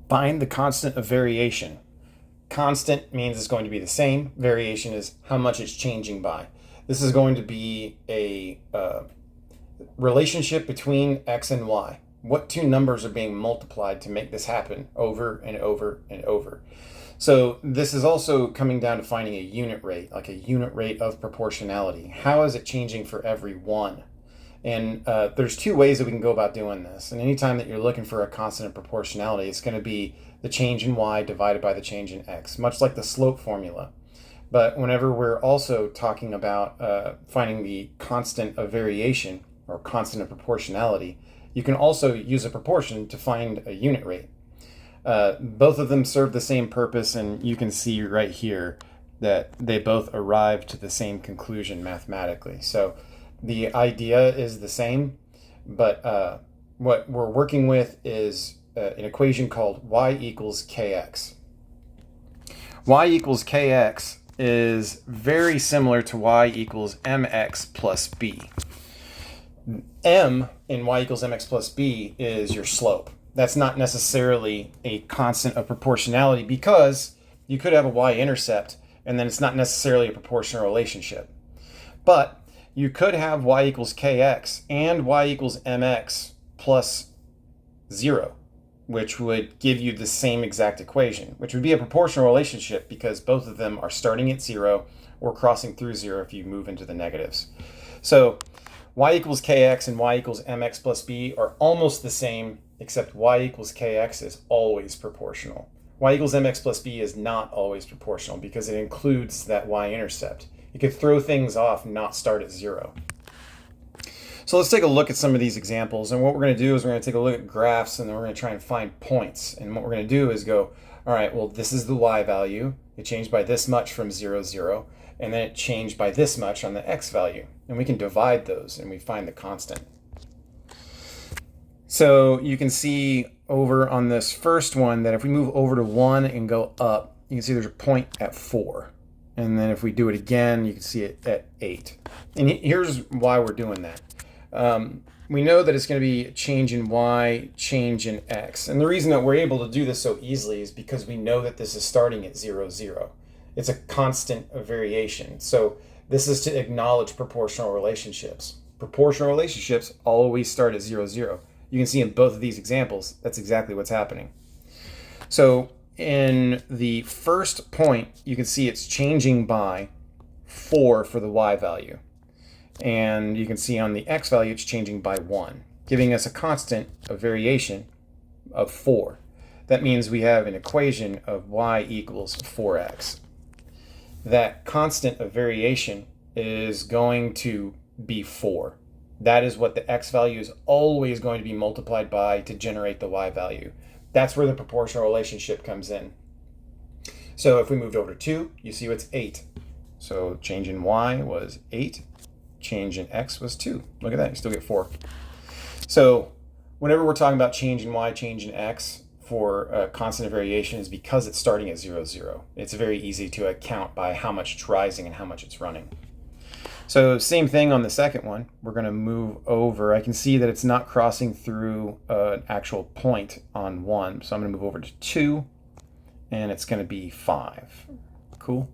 Find the constant of variation. Constant means it's going to be the same. Variation is how much it's changing by. This is going to be a relationship between x and y. What two numbers are being multiplied to make this happen over and over and over? So this is also coming down to finding a unit rate, like a unit rate of proportionality. How is it changing for every one? And there's two ways that we can go about doing this. And anytime that you're looking for a constant of proportionality, it's going to be the change in y divided by the change in x, much like the slope formula. But whenever we're also talking about finding the constant of variation or constant of proportionality, you can also use a proportion to find a unit rate. Both of them serve the same purpose, and you can see right here that they both arrive to the same conclusion mathematically. So the idea is the same, but what we're working with is an equation called y equals kx. Y equals kx is very similar to y equals mx plus b. M in y equals mx plus b is your slope. That's not necessarily a constant of proportionality because you could have a y-intercept and then it's not necessarily a proportional relationship. But you could have y equals kx and y equals mx plus 0, which would give you the same exact equation, which would be a proportional relationship because both of them are starting at 0 or crossing through 0 if you move into the negatives. So y equals kx and y equals mx plus b are almost the same, except y equals kx is always proportional. Y equals mx plus b is not always proportional because it includes that y-intercept. You could throw things off and not start at 0. So let's take a look at some of these examples. And what we're going to do is we're going to take a look at graphs and then we're going to try and find points. And what we're going to do is go, all right, well, this is the y value. It changed by this much from 0, 0. And then it changed by this much on the x value. And we can divide those and we find the constant. So you can see over on this first one that if we move over to 1 and go up, you can see there's a point at 4. And then if we do it again, you can see it at 8. And here's why we're doing that. We know that it's going to be a change in y, change in x. And the reason that we're able to do this so easily is because we know that this is starting at 0, 0. It's a constant of variation. So this is to acknowledge proportional relationships. Proportional relationships always start at 0, 0. You can see in both of these examples, that's exactly what's happening. So in the first point, you can see it's changing by 4 for the y value. And you can see on the x value, it's changing by 1, giving us a constant of variation of 4. That means we have an equation of y equals 4x. That constant of variation is going to be 4. That is what the x value is always going to be multiplied by to generate the y value. That's where the proportional relationship comes in. So if we moved over to 2, you see it's 8. So change in y was 8. Change in x was 2. Look at that, you still get 4. So whenever we're talking about change in y, change in x for constant of variation is because it's starting at 0, 0. It's very easy to account by how much it's rising and how much it's running. So same thing on the second one. We're going to move over. I can see that it's not crossing through an actual point on 1. So I'm going to move over to 2, and it's going to be 5. Cool.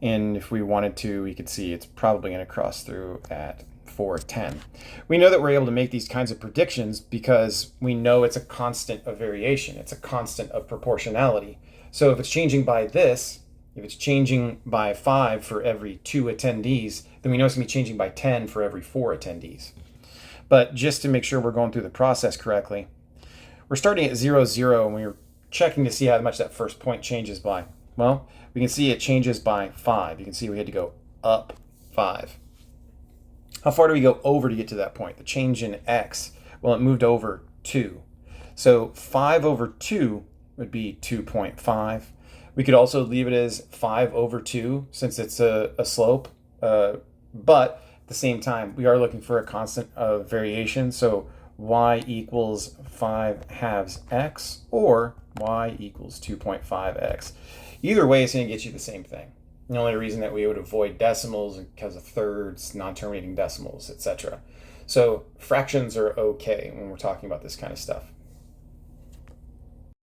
And if we wanted to, we could see it's probably going to cross through at 4, 10. We know that we're able to make these kinds of predictions because we know it's a constant of variation. It's a constant of proportionality. So if it's changing by this, if it's changing by 5 for every 2 attendees, then we know it's going to be changing by 10 for every 4 attendees. But just to make sure we're going through the process correctly, we're starting at 0, 0, and we're checking to see how much that first point changes by. Well, we can see it changes by 5. You can see we had to go up 5. How far do we go over to get to that point? The change in x, well, it moved over 2. So 5 over 2 would be 2.5. We could also leave it as 5 over 2 since it's a slope. But at the same time, we are looking for a constant of variation. So y equals 5 halves x or y equals 2.5x. Either way, it's going to get you the same thing. The only reason that we would avoid decimals is because of thirds, non-terminating decimals, etc. So fractions are okay when we're talking about this kind of stuff.